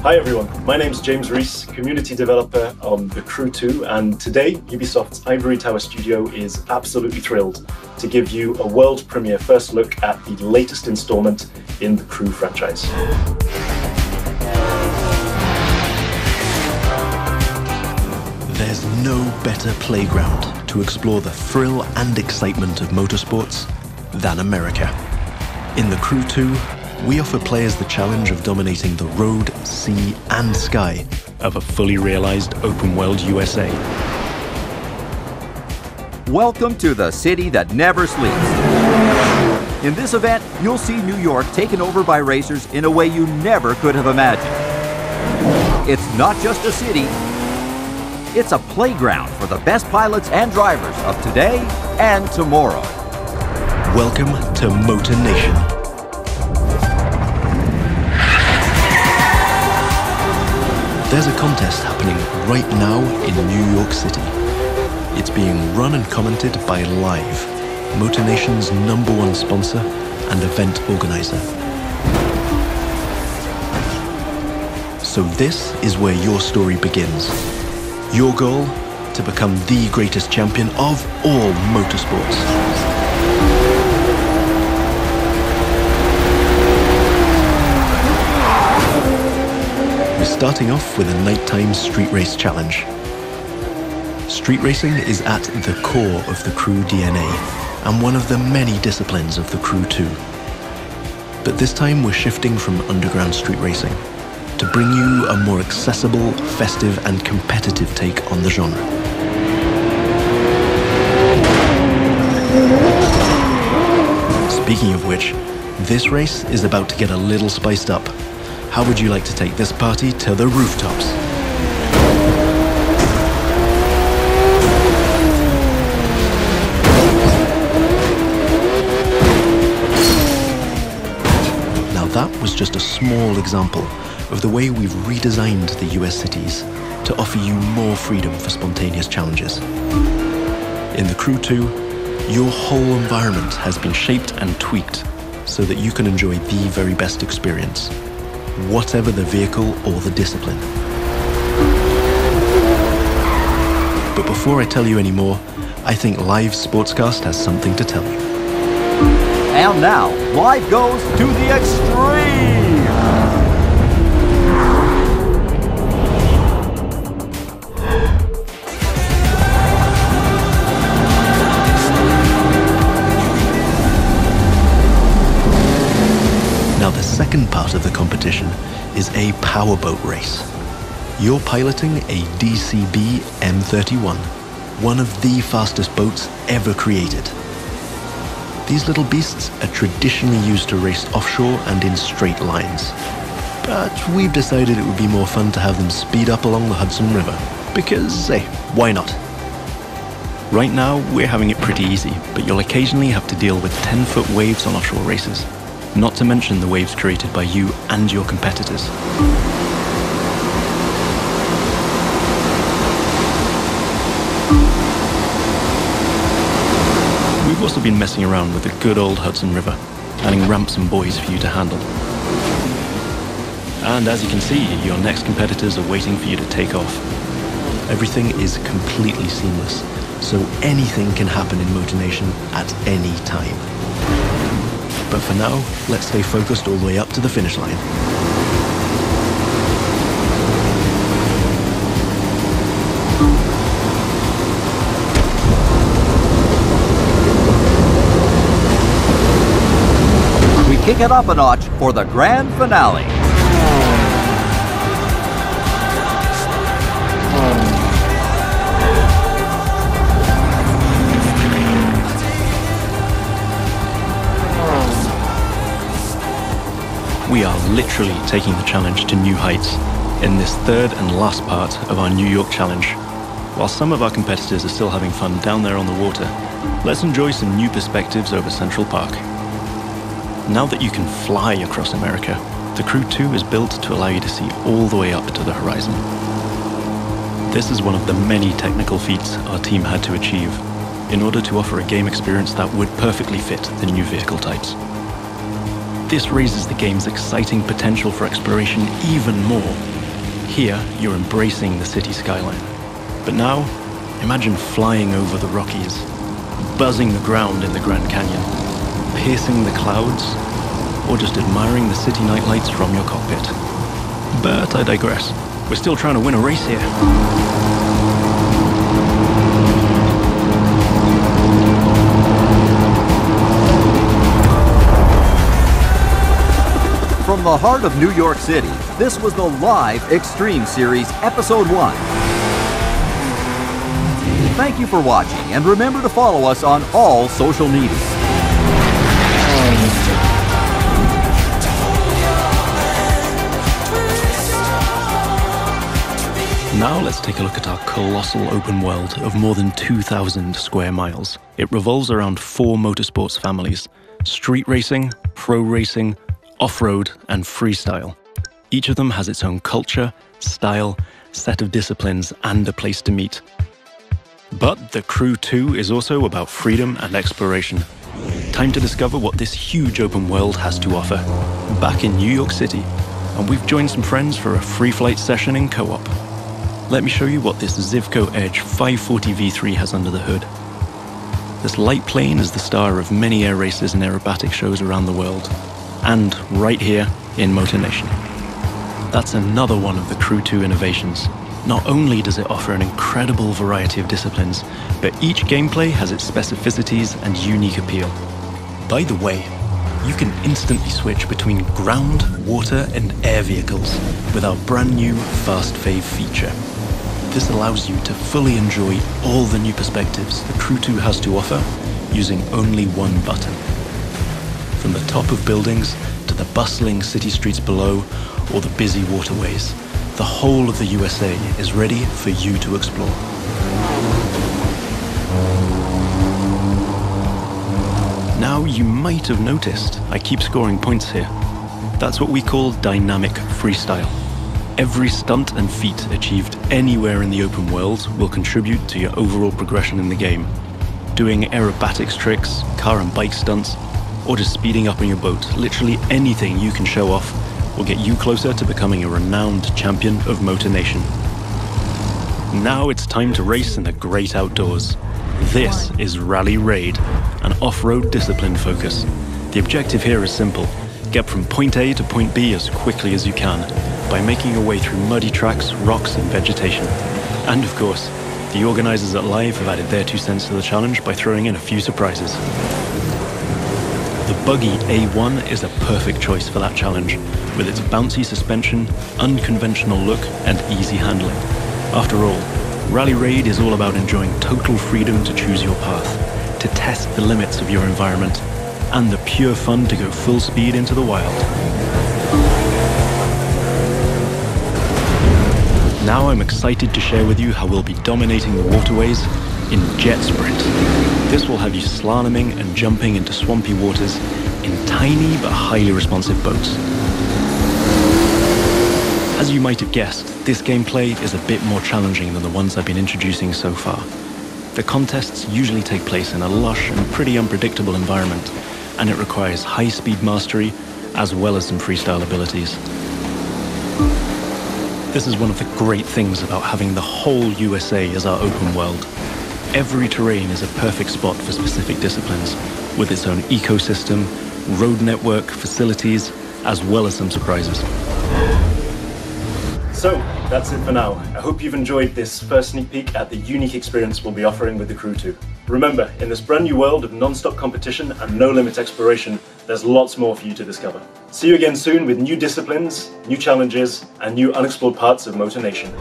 Hi everyone, my name's James Rees, community developer on The Crew 2, and today Ubisoft's Ivory Tower studio is absolutely thrilled to give you a world premiere first look at the latest installment in the Crew franchise. There's no better playground to explore the thrill and excitement of motorsports than America. In The Crew 2, we offer players the challenge of dominating the road, sea, and sky of a fully realized open-world USA. Welcome to the city that never sleeps. In this event, you'll see New York taken over by racers in a way you never could have imagined. It's not just a city, it's a playground for the best pilots and drivers of today and tomorrow. Welcome to Motor Nation. There's a contest happening right now in New York City. It's being run and commented by Live, Motor Nation's #1 sponsor and event organizer. So this is where your story begins. Your goal? To become the greatest champion of all motorsports. Starting off with a nighttime street race challenge. Street racing is at the core of the Crew DNA and one of the many disciplines of the Crew 2. But this time we're shifting from underground street racing to bring you a more accessible, festive and competitive take on the genre. Speaking of which, this race is about to get a little spiced up. How would you like to take this party to the rooftops? Now that was just a small example of the way we've redesigned the US cities to offer you more freedom for spontaneous challenges. In the Crew 2, your whole environment has been shaped and tweaked so that you can enjoy the very best experience, whatever the vehicle or the discipline. But before I tell you any more, I think Live Sportscast has something to tell you. And now, Live goes to the extreme! Now the second part of the competition is a Powerboat Race. You're piloting a DCB M31, one of the fastest boats ever created. These little beasts are traditionally used to race offshore and in straight lines. But we've decided it would be more fun to have them speed up along the Hudson River, because, hey, why not? Right now, we're having it pretty easy, but you'll occasionally have to deal with 10-foot waves on offshore races. Not to mention the waves created by you and your competitors. We've also been messing around with the good old Hudson River, adding ramps and buoys for you to handle. And as you can see, your next competitors are waiting for you to take off. Everything is completely seamless, so anything can happen in Motor Nation at any time. But for now, let's stay focused all the way up to the finish line. We kick it up a notch for the grand finale. We are literally taking the challenge to new heights in this third and last part of our New York challenge. While some of our competitors are still having fun down there on the water, let's enjoy some new perspectives over Central Park. Now that you can fly across America, the Crew 2 is built to allow you to see all the way up to the horizon. This is one of the many technical feats our team had to achieve in order to offer a game experience that would perfectly fit the new vehicle types. This raises the game's exciting potential for exploration even more Here, you're embracing the city skyline. But now, imagine flying over the Rockies, buzzing the ground in the Grand Canyon, piercing the clouds, or just admiring the city nightlights from your cockpit. But I digress. We're still trying to win a race here. From the heart of New York City, this was the live Extreme Series Episode 1. Thank you for watching, and remember to follow us on all social media. Now let's take a look at our colossal open world of more than 2,000 square miles. It revolves around 4 motorsports families: street racing, pro racing, off-road, and freestyle. Each of them has its own culture, style, set of disciplines, and a place to meet. But the Crew 2 is also about freedom and exploration. Time to discover what this huge open world has to offer. Back in New York City, and we've joined some friends for a free flight session in co-op. Let me show you what this Zivco Edge 540 V3 has under the hood. This light plane is the star of many air races and aerobatic shows around the world, and right here in Motor Nation. That's another one of the Crew 2 innovations. Not only does it offer an incredible variety of disciplines, but each gameplay has its specificities and unique appeal. By the way, you can instantly switch between ground, water, and air vehicles with our brand new Fast Fave feature. This allows you to fully enjoy all the new perspectives the Crew 2 has to offer using only one button. From the top of buildings to the bustling city streets below or the busy waterways, the whole of the USA is ready for you to explore. Now you might have noticed I keep scoring points here. That's what we call dynamic freestyle. Every stunt and feat achieved anywhere in the open world will contribute to your overall progression in the game. Doing aerobatics tricks, car and bike stunts, or just speeding up on your boat, literally anything you can show off will get you closer to becoming a renowned champion of Motor Nation. Now it's time to race in the great outdoors. This is Rally Raid, an off-road discipline focus. The objective here is simple: get from point A to point B as quickly as you can by making your way through muddy tracks, rocks, and vegetation. And of course, the organizers at Live have added their 2 cents to the challenge by throwing in a few surprises. The buggy A1 is a perfect choice for that challenge, with its bouncy suspension, unconventional look, and easy handling. After all, Rally Raid is all about enjoying total freedom to choose your path, to test the limits of your environment, and the pure fun to go full speed into the wild. Now I'm excited to share with you how we'll be dominating the waterways in Jet Sprint. This will have you slaloming and jumping into swampy waters in tiny but highly responsive boats. As you might have guessed, this gameplay is a bit more challenging than the ones I've been introducing so far. The contests usually take place in a lush and pretty unpredictable environment, and it requires high-speed mastery as well as some freestyle abilities. This is one of the great things about having the whole USA as our open world. Every terrain is a perfect spot for specific disciplines, with its own ecosystem, road network, facilities, as well as some surprises. So, that's it for now. I hope you've enjoyed this first sneak peek at the unique experience we'll be offering with the Crew 2. Remember, in this brand new world of non-stop competition and no-limit exploration, there's lots more for you to discover. See you again soon with new disciplines, new challenges, and new unexplored parts of Motor Nation.